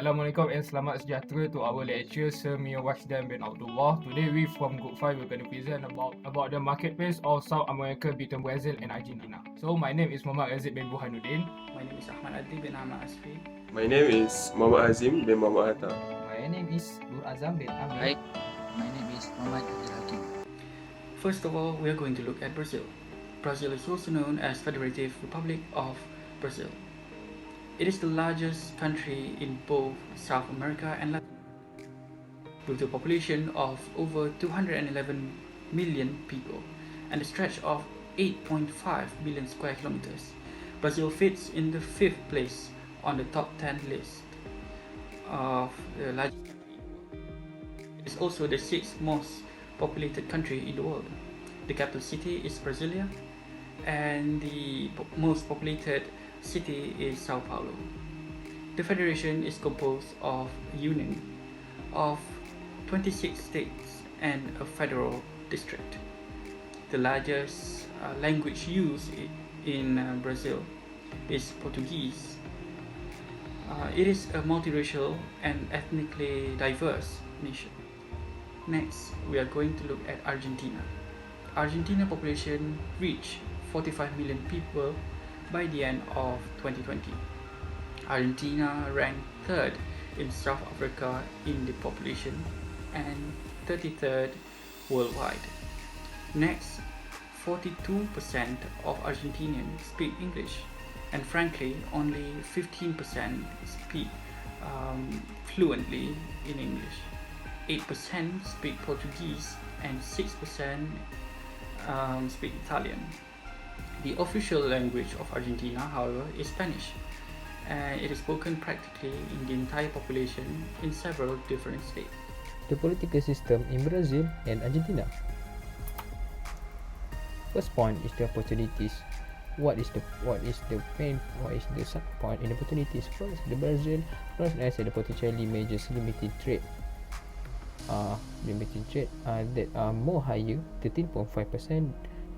Assalamualaikum and selamat sejahtera to our lecturer Sir Mia Washdan bin Abdullah. Today we from Group 5 we're going to present about the marketplace of South America between Brazil and Argentina. So my name is Muhammad Razid bin Burhanuddin. My name is Ahmad Adi bin Ahmad Asfi. My name is Muhammad Azim bin Muhammad Hatta. My name is Nur Azam bin Amir. Hi, my name is Muhammad Abdul Hakim. First of all, we are going to look at Brazil. Brazil is also known as Federative Republic of Brazil. It is the largest country in both South America and Latin America, with a population of over 211 million people and a stretch of 8.5 million square kilometers. Brazil fits in the 5th place on the top 10 list of the largest country in the world. It is also the 6th most populated country in the world. The capital city is Brasilia, and the most populated city is Sao Paulo. The federation is composed of a union of 26 states and a federal district. The largest language used in Brazil is Portuguese. It is a multiracial and ethnically diverse nation. Next, we are going to look at Argentina. Argentina population reached 45 million people by the end of 2020. Argentina ranked 3rd in South Africa in the population and 33rd worldwide. Next, 42% of Argentinians speak English, and frankly, only 15% speak fluently in English. 8% speak Portuguese and 6% speak Italian. The official language of Argentina, however, is Spanish, and it is spoken practically in the entire population in several different states. The political system in Brazil and Argentina. First point is the opportunities. What is the sub point in the opportunities? First, the Brazil known as the potentially major limited trade that are more higher 13.5%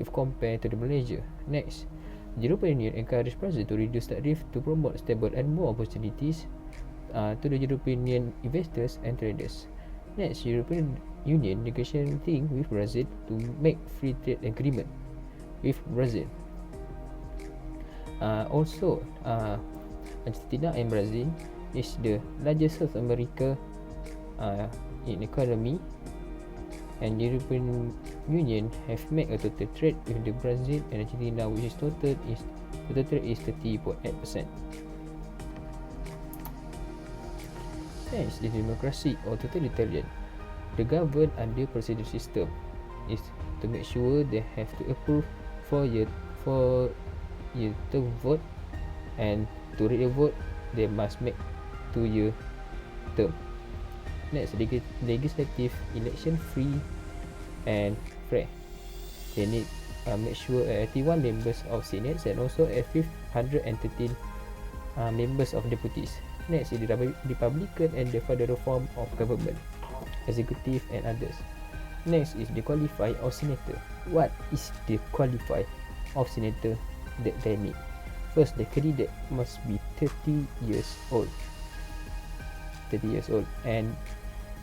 if compared to the Malaysia. Next, the European Union encouraged Brazil to reduce tariff to promote stable and more opportunities to the European Union investors and traders. Next, European Union negotiating with Brazil to make free trade agreement with Brazil. Also, Argentina and Brazil is the largest South America in economy, and European Union have made a total trade with the Brazil and Argentina, which is total trade is 30.8%. Next is democracy or totalitarian. The government under presidential system is to make sure they have to approve for you to vote, and to read the vote they must make 2-year term. Next, legislative election free and fair. They need make sure 81 members of Senate and also 513 members of deputies. Next is the Republican and the federal form of government, executive and others. Next is the qualified of senator. What is the qualified of senator that they need? First, the candidate must be 30 years old, and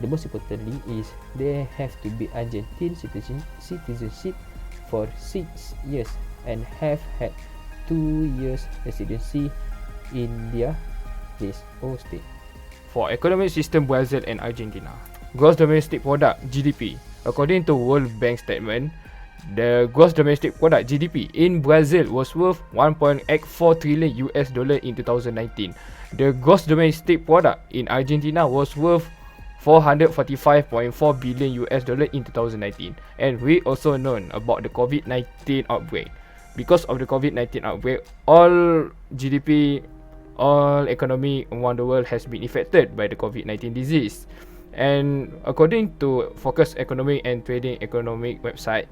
the most importantly is they have to be Argentine citizenship for 6 years and have had 2 years residency in their place or state. For economic system Brazil and Argentina, gross domestic product (GDP). According to World Bank statement, the gross domestic product (GDP) in Brazil was worth 1.84 trillion US dollar in 2019. The gross domestic product in Argentina was worth 445.4 billion US dollar in 2019. And we also known about the COVID-19 outbreak. Because of the COVID-19 outbreak, all GDP, all economy around the world has been affected by the COVID-19 disease. And according to Focus Economic and Trading Economic website,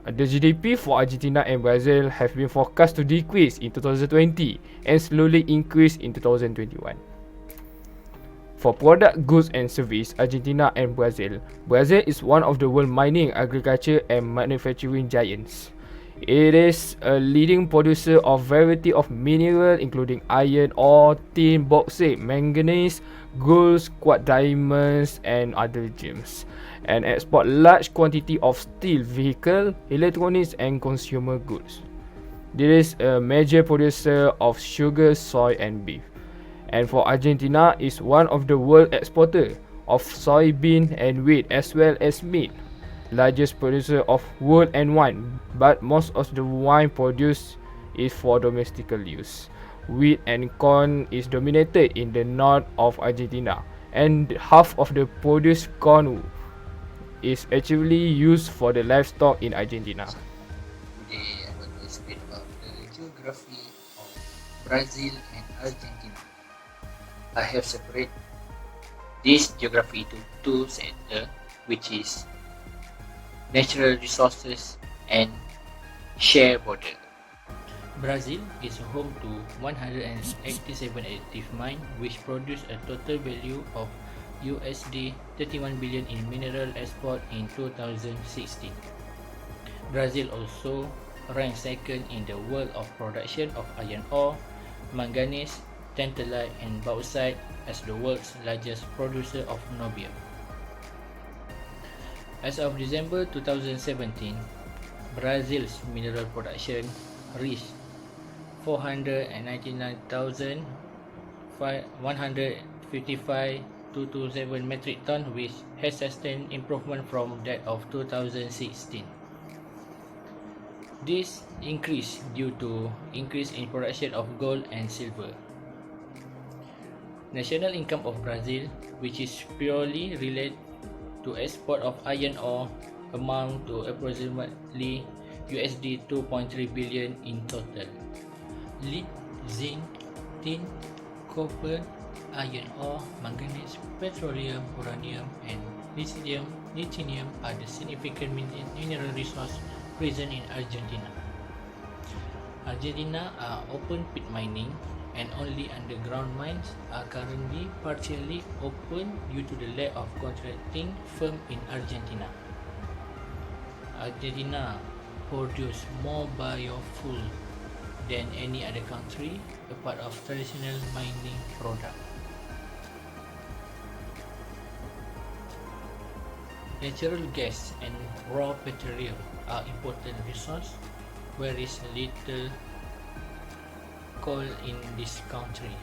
the GDP for Argentina and Brazil have been forecast to decrease in 2020 and slowly increase in 2021. For product, goods and service, Argentina and Brazil. Brazil is one of the world mining, agriculture and manufacturing giants. It is a leading producer of variety of mineral including iron ore, tin, bauxite, manganese, gold, quartz diamonds and other gems, and export large quantity of steel, vehicle, electronics and consumer goods. It is a major producer of sugar, soy and beef. And for Argentina is one of the world exporter of soybean and wheat as well as meat. Largest producer of wool and wine, but most of the wine produced is for domestical use. Wheat and corn is dominated in the north of Argentina, and half of the produced corn is actually used for the livestock in Argentina. Today I want to explain about the geography of Brazil and Argentina. I have separated this geography into two sectors, which is natural resources and share border. Brazil is home to 187 active mines which produce a total value of USD 31 billion in mineral export in 2016. Brazil also ranks second in the world of production of iron ore, manganese, tantalite and bauxite as the world's largest producer of niobium. As of December 2017, Brazil's mineral production reached 499,155,227 metric tons, which has sustained improvement from that of 2016. This increase due to increase in production of gold and silver. National income of Brazil, which is purely related to export of iron ore, amount to approximately USD 2.3 billion in total. Lead, zinc, tin, copper, iron ore, manganese, petroleum, uranium and lithium are the significant mineral resources present in Argentina. Argentina are open pit mining and only underground mines are currently partially open due to the lack of contracting firm in Argentina. Argentina produces more biofuel than any other country, a part of traditional mining product. Natural gas and raw petroleum are important resources, where is little coal in this country.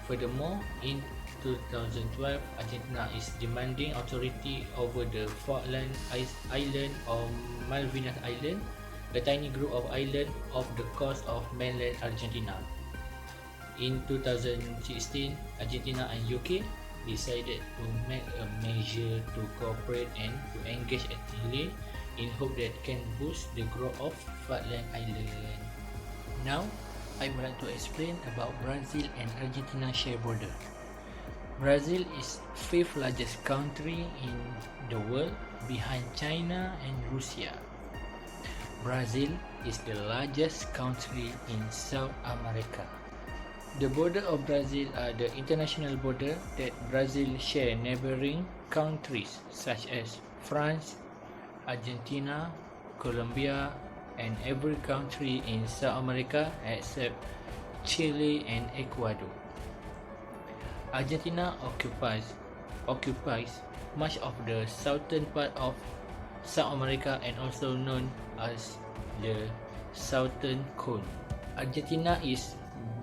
Furthermore, in 2012, Argentina is demanding authority over the Falkland Island or Malvinas Island, a tiny group of islands off the coast of mainland Argentina. In 2016, Argentina and UK decided to make a measure to cooperate and to engage actively in hope that can boost the growth of Falkland Island. Now, I would like to explain about Brazil and Argentina share border. Brazil is fifth largest country in the world behind China and Russia. Brazil is the largest country in South America. The border of Brazil are the international border that Brazil share neighboring countries such as France, Argentina, Colombia, and every country in South America except Chile and Ecuador. Argentina occupies much of the southern part of South America and also known as the Southern Cone. Argentina is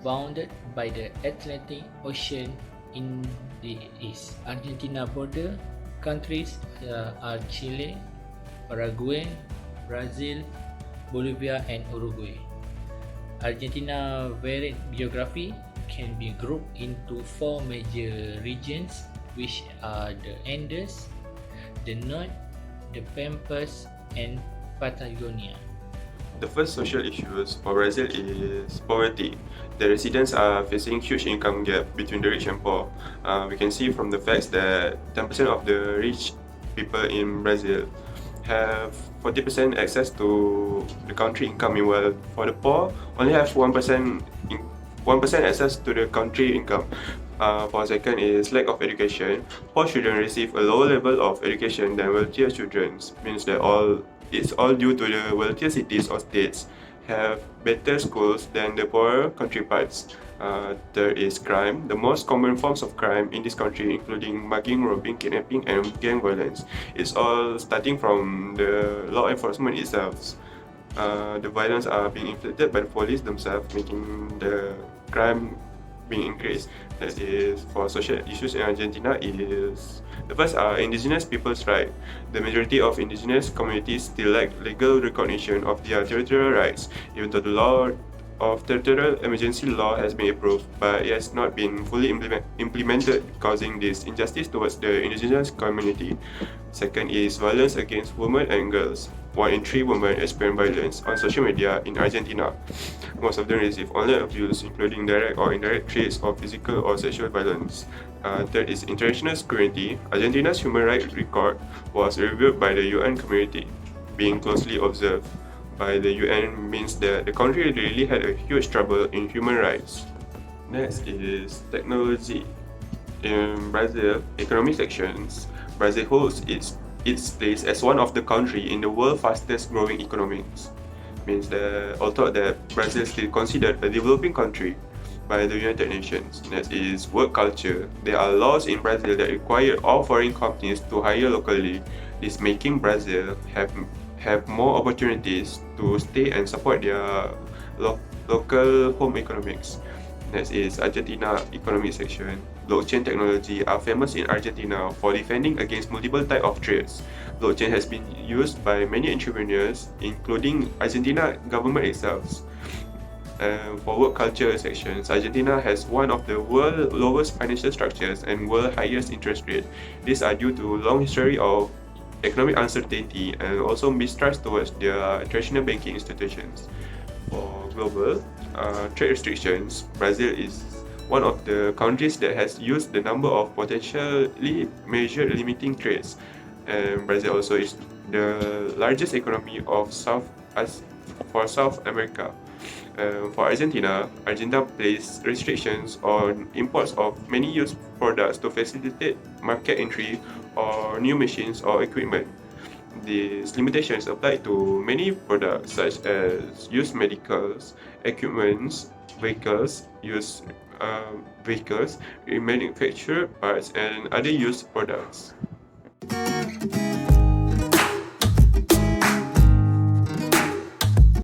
bounded by the Atlantic Ocean in the east. Argentina border countries are Chile, Paraguay, Brazil, Bolivia and Uruguay. Argentina varied geography can be grouped into four major regions, which are the Andes, the North, the Pampas and Patagonia. The first social issues for Brazil is poverty. The residents are facing huge income gap between the rich and poor. We can see from the facts that 10% of the rich people in Brazil have 40% access to the country income, while for the poor only have 1% access to the country income. For second is lack of education. Poor children receive a lower level of education than wealthier children, means that all It's all due to the wealthier cities or states have better schools than the poorer counterparts. There is crime. The most common forms of crime in this country, including mugging, robbing, kidnapping, and gang violence, it's all starting from the law enforcement itself. The violence are being inflicted by the police themselves, making the crime being increased. That is, for social issues in Argentina, is the first are indigenous people's right. The majority of indigenous communities still lack legal recognition of their territorial rights, even though the law of territorial emergency law has been approved, but it has not been fully implemented, causing this injustice towards the indigenous community. Second is violence against women and girls. 1 in 3 women experience violence on social media in Argentina. Most of them receive online abuse, including direct or indirect threats of physical or sexual violence. Third is international security. Argentina's human rights record was reviewed by the UN community. Being closely observed by the UN means that the country really had a huge trouble in human rights. Next is technology. In Brazil, economic sections, Brazil holds its place as one of the country in the world's fastest growing economies. Means that although that Brazil is still considered a developing country by the United Nations. Next is work culture. There are laws in Brazil that require all foreign companies to hire locally. This making Brazil have more opportunities to stay and support their local home economics. Next is Argentina economic section. Blockchain technology are famous in Argentina for defending against multiple types of threats. Blockchain has been used by many entrepreneurs, including Argentina government itself. For work culture sections, Argentina has one of the world's lowest financial structures and world's highest interest rate. These are due to long history of economic uncertainty and also mistrust towards their traditional banking institutions. For global trade restrictions, Brazil is one of the countries that has used the number of potentially measured limiting trades. And Brazil also is the largest economy of South America. For Argentina placed restrictions on imports of many used products to facilitate market entry or new machines or equipment. These limitations apply to many products such as used medicals, equipments, vehicles, manufactured parts, and other used products.